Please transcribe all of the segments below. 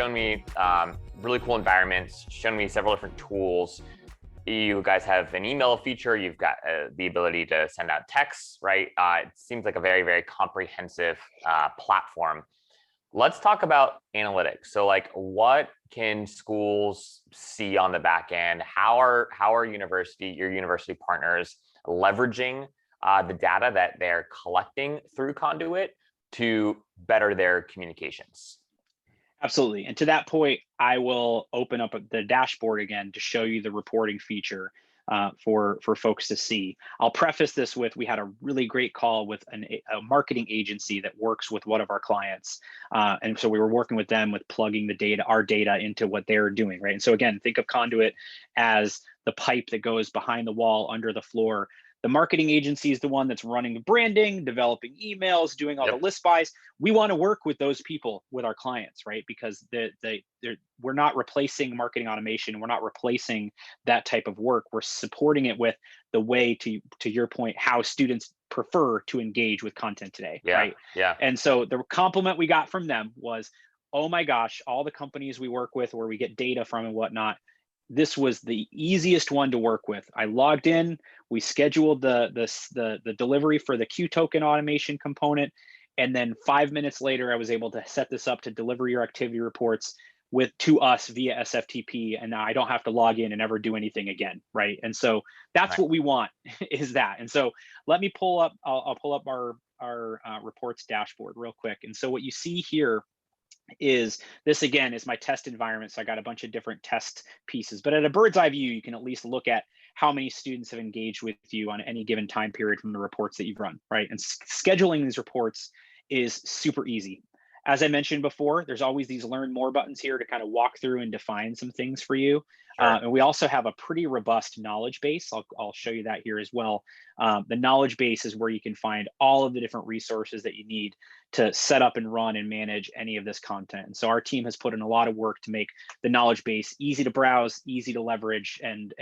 shown me really cool environments, shown me several different tools. You guys have an email feature. You've got the ability to send out texts, right? It seems like a very, very comprehensive platform. Let's talk about analytics. So like, what can schools see on the back end? How are your university partners leveraging the data that they're collecting through Conduit to better their communications? Absolutely. And to that point, I will open up the dashboard again to show you the reporting feature for folks to see. I'll preface this with, we had a really great call with a marketing agency that works with one of our clients. And so we were working with them with plugging our data into what they're doing, right? And so again, think of Conduit as the pipe that goes behind the wall under the floor. The marketing agency is the one that's running the branding, developing emails, doing all the list buys. We want to work with those people, with our clients, right? Because we're not replacing marketing automation. We're not replacing that type of work. We're supporting it with the way, to your point, how students prefer to engage with content today, right? Yeah. And so the compliment we got from them was, oh my gosh, all the companies we work with where we get data from and whatnot, this was the easiest one to work with. I logged in, we scheduled the delivery for the Q token automation component, and then 5 minutes later, I was able to set this up to deliver your activity reports to us via SFTP, and now I don't have to log in and ever do anything again, right? And so that's what we want, is that. And so let me pull up. I'll pull up our reports dashboard real quick. And so what you see here is this, again, is my test environment. So I got a bunch of different test pieces, but at a bird's eye view, you can at least look at how many students have engaged with you on any given time period from the reports that you've run, right? And scheduling these reports is super easy. As I mentioned before, there's always these learn more buttons here to kind of walk through and define some things for you. And we also have a pretty robust knowledge base. I'll show you that here as well. The knowledge base is where you can find all of the different resources that you need to set up and run and manage any of this content. And so our team has put in a lot of work to make the knowledge base easy to browse, easy to leverage, and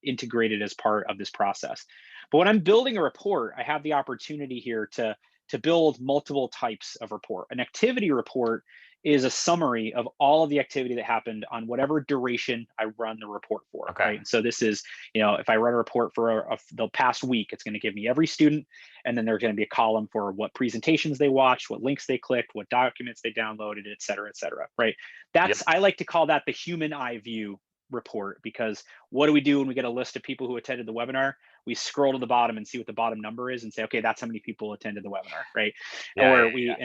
integrated as part of this process. But when I'm building a report, I have the opportunity here to build multiple types of report. An activity report is a summary of all of the activity that happened on whatever duration I run the report for. Right? And so this is, if I run a report for the past week, it's going to give me every student, and then there's going to be a column for what presentations they watched, what links they clicked, what documents they downloaded, et cetera, right? I like to call that the human eye view report, because what do we do when we get a list of people who attended the webinar? We scroll to the bottom and see what the bottom number is and say, okay, that's how many people attended the webinar, right?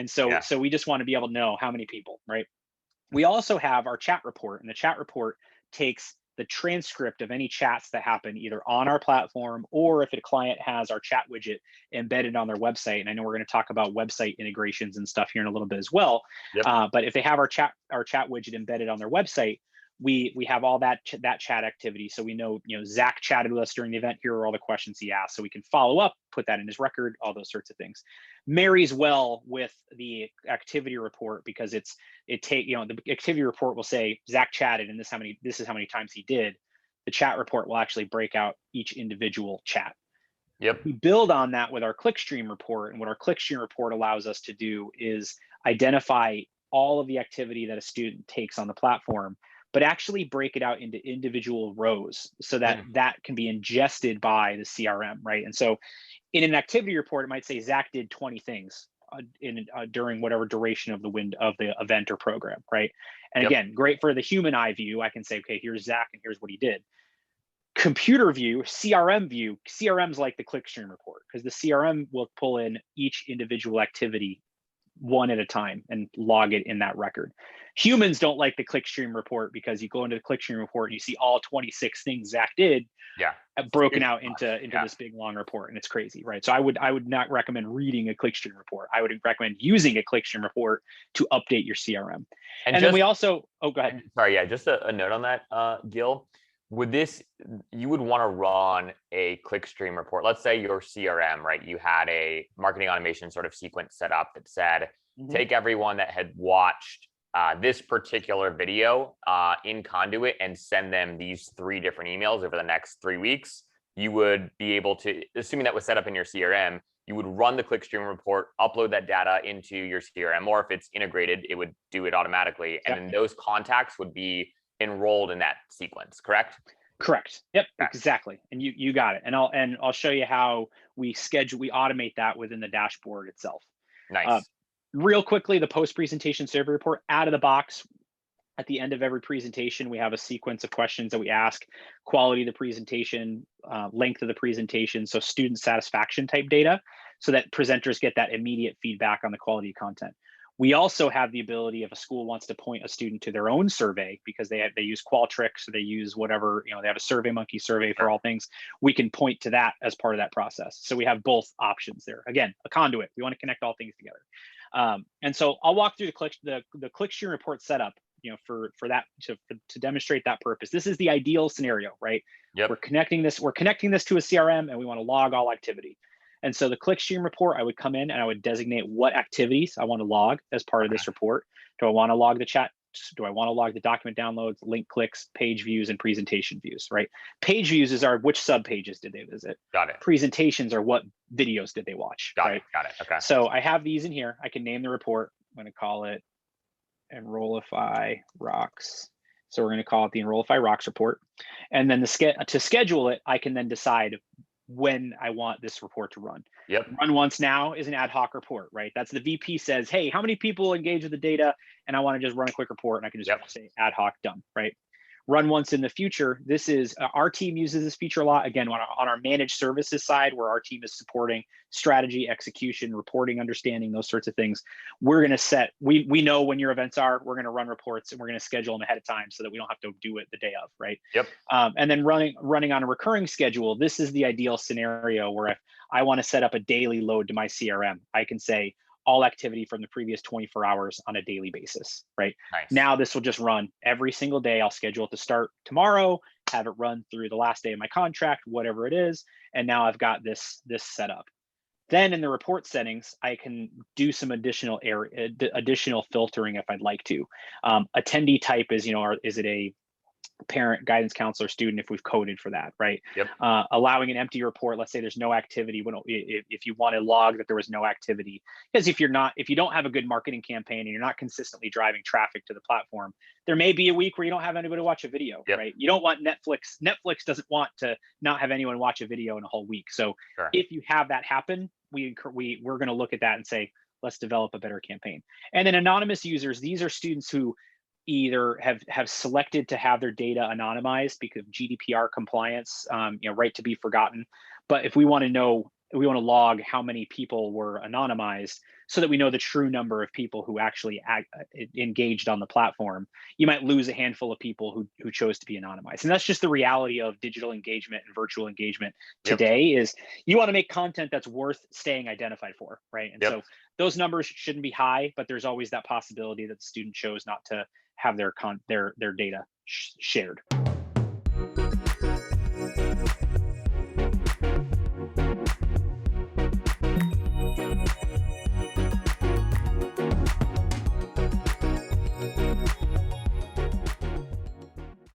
So we just want to be able to know how many people, right? We also have our chat report, and the chat report takes the transcript of any chats that happen either on our platform, or if a client has our chat widget embedded on their website. And I know we're going to talk about website integrations and stuff here in a little bit as well. But if they have our chat widget embedded on their website, we have all that chat activity. So we know, Zach chatted with us during the event. Here are all the questions he asked. So we can follow up, put that in his record, all those sorts of things. Marries well with the activity report, because the activity report will say Zach chatted and this is how many times he did. The chat report will actually break out each individual chat. We build on that with our Clickstream report. And what our Clickstream report allows us to do is identify all of the activity that a student takes on the platform, but actually break it out into individual rows so that that can be ingested by the CRM, right? And so in an activity report, it might say Zach did 20 things during whatever duration of the event or program, right? And again, great for the human eye view. I can say, okay, here's Zach and here's what he did. Computer view, CRM's like the Clickstream report, because the CRM will pull in each individual activity one at a time and log it in that record. Humans don't like the Clickstream report, because you go into the Clickstream report and you see all 26 things Zach did broken out into this big long report, and it's crazy, right? So I would not recommend reading a Clickstream report. I would recommend using a Clickstream report to update your CRM. And then we also, go ahead. Sorry, just a note on that, Gil. You would want to run a Clickstream report. Let's say your CRM, right? You had a marketing automation sort of sequence set up that said, take everyone that had watched this particular video in Conduit and send them these 3 different emails over the next 3 weeks. You would be able to, assuming that was set up in your CRM, you would run the Clickstream report, upload that data into your CRM, or if it's integrated, it would do it automatically. And then those contacts would be enrolled in that sequence, correct? Correct. Yep, exactly. And you got it. And I'll show you how we automate that within the dashboard itself. Nice. Real quickly, the post-presentation survey report out of the box. At the end of every presentation, we have a sequence of questions that we ask: quality of the presentation, length of the presentation, so student satisfaction type data, so that presenters get that immediate feedback on the quality of content. We also have the ability, if a school wants to point a student to their own survey, because they use Qualtrics, or they use whatever, they have a SurveyMonkey survey for all things, we can point to that as part of that process. So we have both options there. Again, a conduit. We want to connect all things together. And so I'll walk through the Clickstream report setup, for that, to demonstrate that purpose. This is the ideal scenario, right? Yep. We're connecting this to a CRM, and we want to log all activity. And so the Clickstream report, I would come in and I would designate what activities I want to log as part of this report. Do I want to log the chat? Do I want to log the document downloads, link clicks, page views, and presentation views, right? Page views is which sub pages did they visit? Got it. Presentations are what videos did they watch? Got it. Okay. So I have these in here. I can name the report. I'm going to call it Enrollify Rocks. So we're going to call it the Enrollify Rocks report. And then to schedule it, I can then decide when I want this report to run. Yep. Run once now is an ad hoc report, right? That's the VP says, hey, how many people engage with the data? And I want to just run a quick report, and I can just say ad hoc done, right? Run once in the future. This is our team uses this feature a lot. Again, on our managed services side, where our team is supporting strategy, execution, reporting, understanding, those sorts of things. We're going to set, we know when your events are, we're going to run reports, and we're going to schedule them ahead of time so that we don't have to do it the day of, right? Yep. And then running on a recurring schedule. This is the ideal scenario where if I want to set up a daily load to my CRM, I can say all activity from the previous 24 hours on a daily basis, right? Nice. Now this will just run every single day. I'll schedule it to start tomorrow, have it run through the last day of my contract, whatever it is. And now I've got this set up. Then in the report settings, I can do some additional filtering if I'd like to. Attendee type is, is it a parent, guidance counselor, student, if we've coded for that, right? Yep. Allowing an empty report. Let's say there's no activity. If you want to log that there was no activity, because if you don't have a good marketing campaign and you're not consistently driving traffic to the platform, there may be a week where you don't have anybody watch a video, right? You don't want Netflix. Netflix doesn't want to not have anyone watch a video in a whole week. So if you have that happen, we're going to look at that and say, let's develop a better campaign. And then anonymous users, these are students who either have selected to have their data anonymized because of GDPR compliance, right to be forgotten. But if we want to log how many people were anonymized so that we know the true number of people who actually engaged on the platform, you might lose a handful of people who chose to be anonymized. And that's just the reality of digital engagement and virtual engagement today. Is you want to make content that's worth staying identified for, right? And so those numbers shouldn't be high, but there's always that possibility that the student chose not to have their data shared.